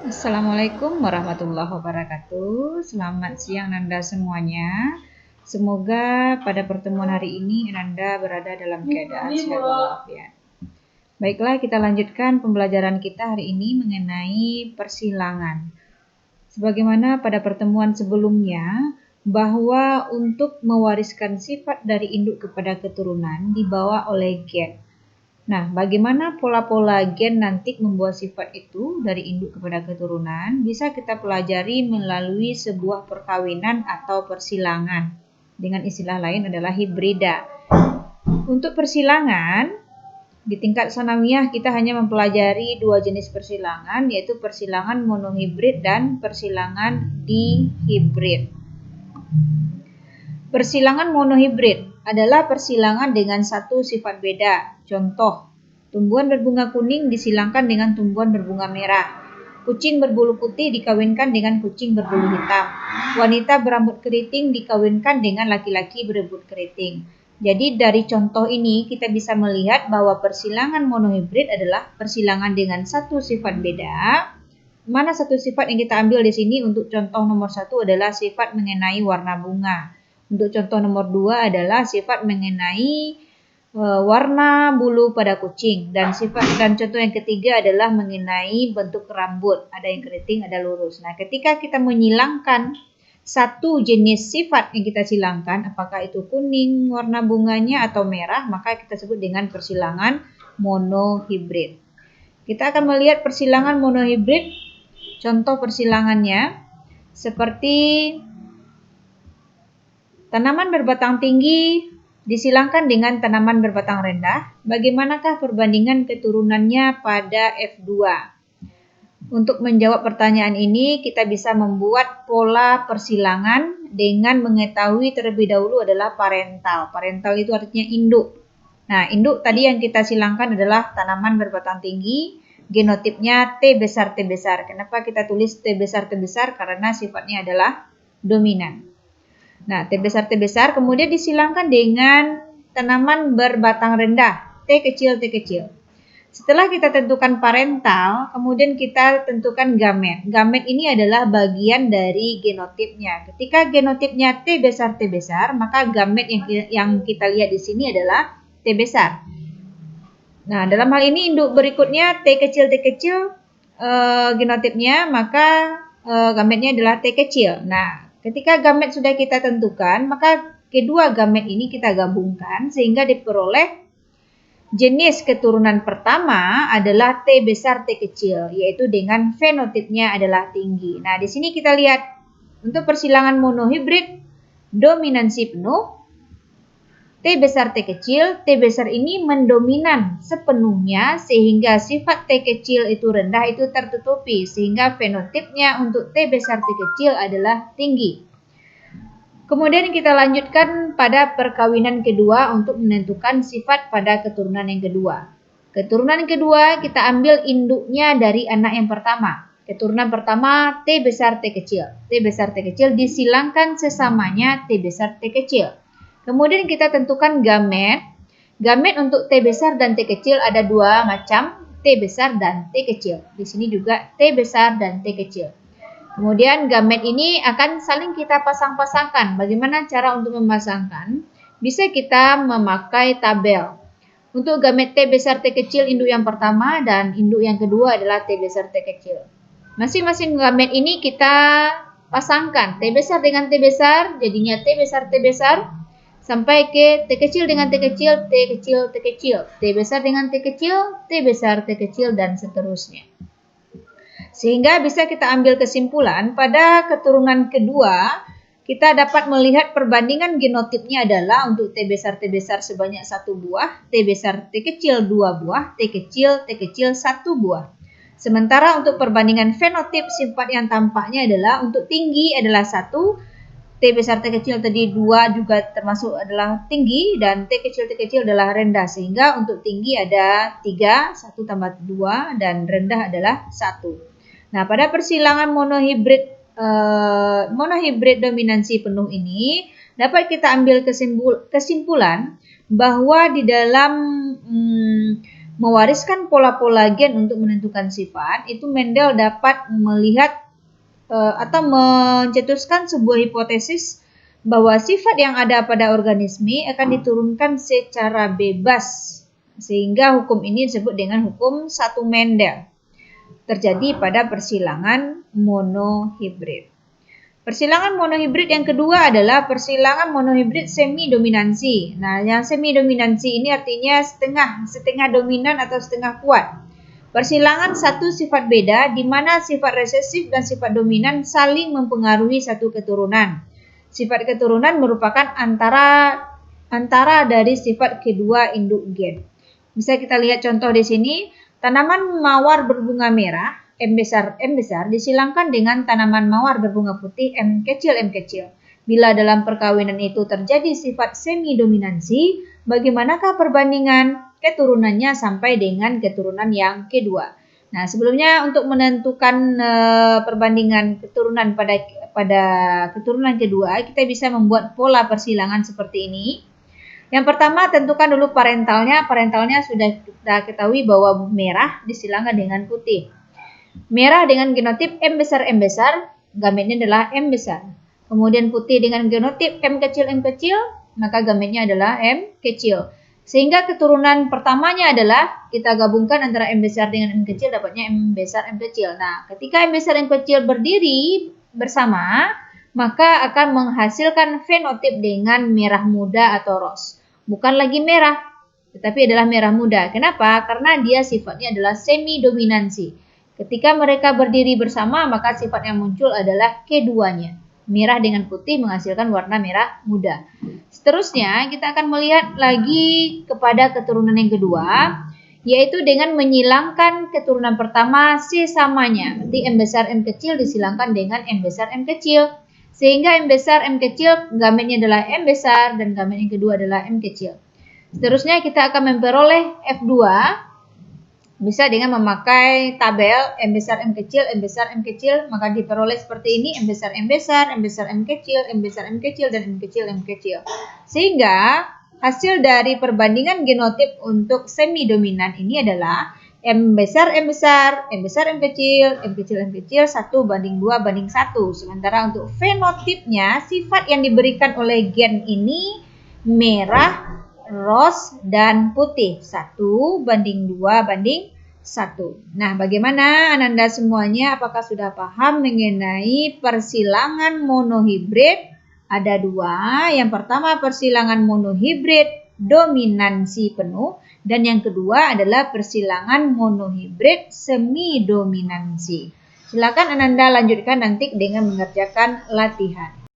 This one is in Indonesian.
Assalamualaikum warahmatullahi wabarakatuh. Selamat siang Nanda semuanya. Semoga pada pertemuan hari ini Nanda berada dalam keadaan sehat walafiat. Baiklah, kita lanjutkan pembelajaran kita hari ini mengenai persilangan. Sebagaimana pada pertemuan sebelumnya, bahwa untuk mewariskan sifat dari induk kepada keturunan dibawa oleh gen. Nah, bagaimana pola-pola gen nanti membawa sifat itu dari induk kepada keturunan bisa kita pelajari melalui sebuah perkawinan atau persilangan. Dengan istilah lain adalah hibrida. Untuk persilangan, di tingkat sanawiyah kita hanya mempelajari dua jenis persilangan, yaitu persilangan monohibrid dan persilangan dihibrid. Persilangan monohibrid adalah persilangan dengan satu sifat beda. Contoh, tumbuhan berbunga kuning disilangkan dengan tumbuhan berbunga merah. Kucing berbulu putih dikawinkan dengan kucing berbulu hitam. Wanita berambut keriting dikawinkan dengan laki-laki berambut keriting. Jadi dari contoh ini kita bisa melihat bahwa persilangan monohibrid adalah persilangan dengan satu sifat beda. Mana satu sifat yang kita ambil di sini untuk contoh nomor 1 adalah sifat mengenai warna bunga. Untuk contoh nomor 2 adalah sifat mengenai warna bulu pada kucing, dan contoh yang ketiga adalah mengenai bentuk rambut, ada yang keriting, ada lurus. Nah, ketika kita menyilangkan satu jenis sifat yang kita silangkan, apakah itu kuning warna bunganya atau merah, maka kita sebut dengan persilangan monohibrid. Kita akan melihat persilangan monohibrid, contoh persilangannya seperti tanaman berbatang tinggi disilangkan dengan tanaman berbatang rendah. Bagaimanakah perbandingan keturunannya pada F2? Untuk menjawab pertanyaan ini, kita bisa membuat pola persilangan dengan mengetahui terlebih dahulu adalah parental. Parental itu artinya induk. Nah, induk tadi yang kita silangkan adalah tanaman berbatang tinggi. Genotipnya T besar T besar. Kenapa kita tulis T besar T besar? Karena sifatnya adalah dominan. Nah, T besar, kemudian disilangkan dengan tanaman berbatang rendah, T kecil. Setelah kita tentukan parental, kemudian kita tentukan gamet. Gamet ini adalah bagian dari genotipnya. Ketika genotipnya T besar, maka gamet yang kita lihat di sini adalah T besar. Nah, dalam hal ini induk berikutnya T kecil genotipnya, maka gametnya adalah T kecil. Nah, ketika gamet sudah kita tentukan, maka kedua gamet ini kita gabungkan sehingga diperoleh jenis keturunan pertama adalah T besar T kecil, yaitu dengan fenotipnya adalah tinggi. Nah, di sini kita lihat untuk persilangan monohibrid dominansi penuh T besar T kecil, T besar ini mendominan sepenuhnya sehingga sifat T kecil itu rendah itu tertutupi sehingga fenotipnya untuk T besar T kecil adalah tinggi. Kemudian kita lanjutkan pada perkawinan kedua untuk menentukan sifat pada keturunan yang kedua. Keturunan kedua kita ambil induknya dari anak yang pertama. Keturunan pertama T besar T kecil. T besar T kecil disilangkan sesamanya T besar T kecil. Kemudian kita tentukan gamet. Gamet untuk T besar dan T kecil ada dua macam, T besar dan T kecil. Di sini juga T besar dan T kecil. Kemudian gamet ini akan saling kita pasang-pasangkan. Bagaimana cara untuk memasangkan? Bisa kita memakai tabel. Untuk gamet T besar T kecil induk yang pertama dan induk yang kedua adalah T besar T kecil. Masing-masing gamet ini kita pasangkan. T besar dengan T besar jadinya T besar sampai ke T kecil dengan T kecil, T kecil, T kecil, T besar dengan T kecil, T besar, T kecil, dan seterusnya. Sehingga bisa kita ambil kesimpulan pada keturunan kedua, kita dapat melihat perbandingan genotipnya adalah untuk T besar sebanyak 1 buah, T besar T kecil 2 buah, T kecil 1 buah. Sementara untuk perbandingan fenotip sifat yang tampaknya adalah untuk tinggi adalah 1, T besar T kecil tadi 2 juga termasuk adalah tinggi dan T kecil adalah rendah. Sehingga untuk tinggi ada 3, 1 tambah 2 dan rendah adalah 1. Nah, pada persilangan monohibrid dominansi penuh ini dapat kita ambil kesimpulan bahwa di dalam mewariskan pola-pola gen untuk menentukan sifat, itu Mendel dapat melihat atau mencetuskan sebuah hipotesis bahwa sifat yang ada pada organisme akan diturunkan secara bebas, sehingga hukum ini disebut dengan hukum satu Mendel. Terjadi pada persilangan monohibrid. Persilangan monohibrid yang kedua adalah persilangan monohibrid semi-dominansi. Nah, yang semi-dominansi ini artinya setengah dominan atau setengah kuat. Persilangan satu sifat beda di mana sifat resesif dan sifat dominan saling mempengaruhi satu keturunan. Sifat keturunan merupakan antara dari sifat kedua induk gen. Bisa kita lihat contoh di sini, tanaman mawar berbunga merah M besar disilangkan dengan tanaman mawar berbunga putih M kecil. Bila dalam perkawinan itu terjadi sifat semi-dominansi, bagaimanakah perbandingan keturunannya sampai dengan keturunan yang kedua? Nah, sebelumnya untuk menentukan perbandingan keturunan pada keturunan kedua, kita bisa membuat pola persilangan seperti ini. Yang pertama, tentukan dulu parentalnya. Parentalnya sudah kita ketahui bahwa merah disilangkan dengan putih. Merah dengan genotip M besar, gametnya adalah M besar. Kemudian putih dengan genotip M kecil, maka gametnya adalah M kecil. Sehingga keturunan pertamanya adalah kita gabungkan antara M besar dengan M kecil, dapatnya M besar, M kecil. Nah, ketika M besar, M kecil berdiri bersama, maka akan menghasilkan fenotip dengan merah muda atau ros. Bukan lagi merah, tetapi adalah merah muda. Kenapa? Karena dia sifatnya adalah semi-dominansi. Ketika mereka berdiri bersama, maka sifat yang muncul adalah keduanya. Merah dengan putih menghasilkan warna merah muda. Seterusnya, kita akan melihat lagi kepada keturunan yang kedua, yaitu dengan menyilangkan keturunan pertama sesamanya. Berarti M besar, M kecil disilangkan dengan M besar, M kecil. Sehingga M besar, M kecil, gametnya adalah M besar, dan gamet yang kedua adalah M kecil. Seterusnya, kita akan memperoleh F2, bisa dengan memakai tabel M besar, M kecil, maka diperoleh seperti ini, M besar, M besar, M kecil, M besar, M kecil, dan M kecil, M kecil. Sehingga hasil dari perbandingan genotip untuk semi-dominan ini adalah M besar, M kecil, 1:2:1. Sementara untuk fenotipnya, sifat yang diberikan oleh gen ini merah, ros, dan putih. 1:2:1. Nah, bagaimana Ananda semuanya? Apakah sudah paham mengenai persilangan monohibrid? Ada dua. Yang pertama persilangan monohibrid dominansi penuh. Dan yang kedua adalah persilangan monohibrid semi dominansi. Silakan Ananda lanjutkan nanti dengan mengerjakan latihan.